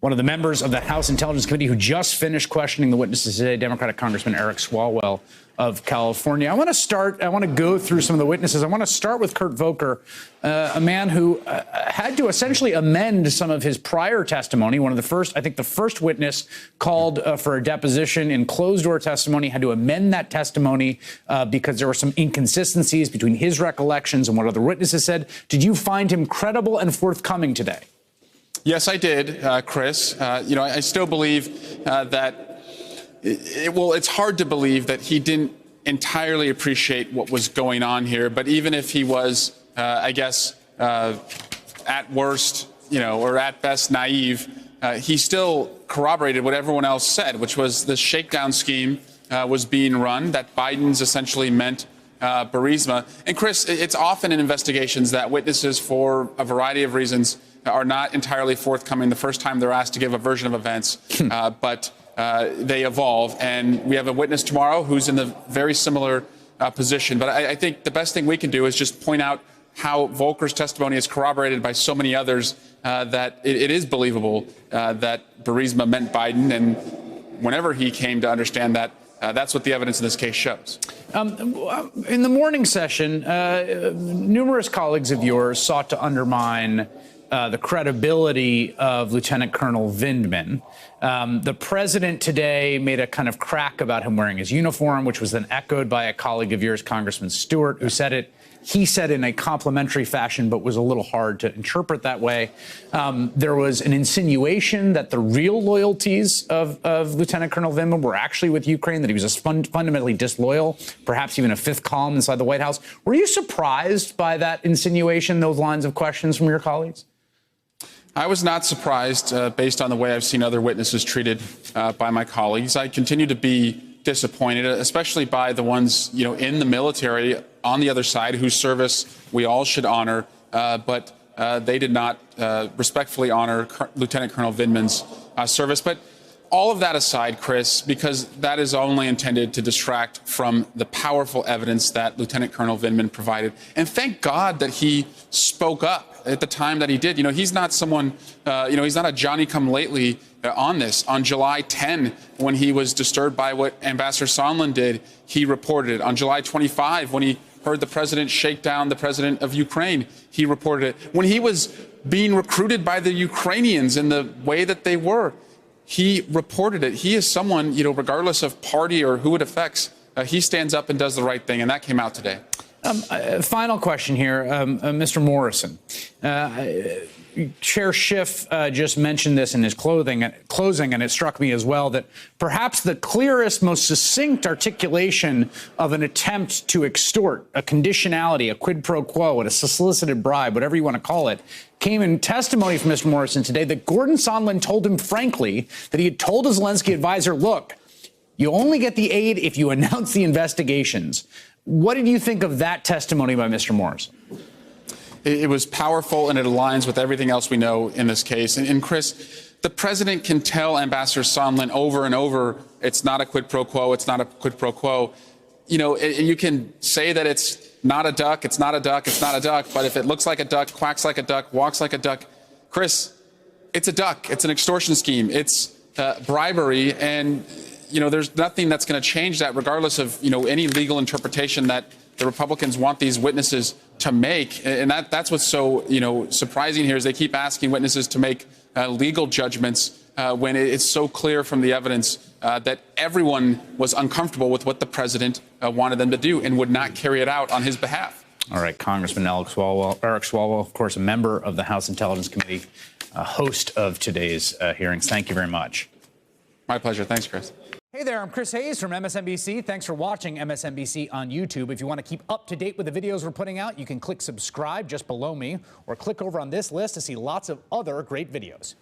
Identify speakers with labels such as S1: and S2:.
S1: One of the members of the House Intelligence Committee who just finished questioning the witnesses today, Democratic Congressman Eric Swalwell of California. I want to go through some of the witnesses. I want to start with Kurt Volker, a man who had to essentially amend some of his prior testimony. One of the first, I think the first witness called for a deposition in closed-door testimony had to amend that testimony because there were some inconsistencies between his recollections and what other witnesses said. Did you find him credible and forthcoming today?
S2: Yes, I did, Chris. I still believe that it's hard to believe that he didn't entirely appreciate what was going on here. But even if he was, at worst, or at best naive, he still corroborated what everyone else said, which was the shakedown scheme was being run, that Biden's essentially meant Burisma. And Chris, it's often in investigations that witnesses, for a variety of reasons, are not entirely forthcoming the first time they're asked to give a version of events, but they evolve. And we have a witness tomorrow who's in a very similar position. But I think the best thing we can do is just point out how Volker's testimony is corroborated by so many others that it is believable that Burisma meant Biden. And whenever he came to understand that, that's what the evidence in this case shows.
S1: In the morning session, numerous colleagues of yours sought to undermine the credibility of Lieutenant Colonel Vindman. The president today made a kind of crack about him wearing his uniform, which was then echoed by a colleague of yours, Congressman Stewart, who said it. He said in a complimentary fashion, but was a little hard to interpret that way. There was an insinuation that the real loyalties of Lieutenant Colonel Vindman were actually with Ukraine, that he was fundamentally disloyal, perhaps even a fifth column inside the White House. Were you surprised by that insinuation, those lines of questions from your colleagues?
S2: I was not surprised based on the way I've seen other witnesses treated by my colleagues. I continue to be disappointed, especially by the ones, in the military on the other side whose service we all should honor. But they did not respectfully honor Lieutenant Colonel Vindman's service. But all of that aside, Chris, because that is only intended to distract from the powerful evidence that Lieutenant Colonel Vindman provided. And thank God that he spoke up at the time that he did. He's not someone, he's not a Johnny-come-lately on this. On July 10, when he was disturbed by what Ambassador Sondland did, he reported it. On July 25, when he heard the president shake down the president of Ukraine, he reported it. When he was being recruited by the Ukrainians in the way that they were, he reported it. He is someone, regardless of party or who it affects, he stands up and does the right thing, and that came out today.
S1: Final question here, Mr. Morrison. Chair Schiff just mentioned this in his closing, and it struck me as well that perhaps the clearest, most succinct articulation of an attempt to extort, a conditionality, a quid pro quo, a solicited bribe, whatever you want to call it, came in testimony from Mr. Morrison today that Gordon Sondland told him, frankly, that he had told his Zelensky advisor, look, you only get the aid if you announce the investigations. What did you think of that testimony by Mr. Morrison?
S2: It was powerful, and it aligns with everything else we know in this case. And Chris, the president can tell Ambassador Sondland over and over, it's not a quid pro quo, it's not a quid pro quo. You can say that it's not a duck, it's not a duck, it's not a duck, but if it looks like a duck, quacks like a duck, walks like a duck, Chris, it's a duck. It's an extortion scheme. It's bribery, and there's nothing that's going to change that, regardless of, any legal interpretation that the Republicans want these witnesses to make. And that's what's so, surprising here is they keep asking witnesses to make legal judgments when it's so clear from the evidence that everyone was uncomfortable with what the president wanted them to do and would not carry it out on his behalf.
S1: All right, Congressman Eric Swalwell, of course, a member of the House Intelligence Committee, host of today's hearings. Thank you very much.
S2: My pleasure. Thanks, Chris.
S1: Hey there, I'm Chris Hayes from MSNBC. Thanks for watching MSNBC on YouTube. If you want to keep up to date with the videos we're putting out, you can click subscribe just below me or click over on this list to see lots of other great videos.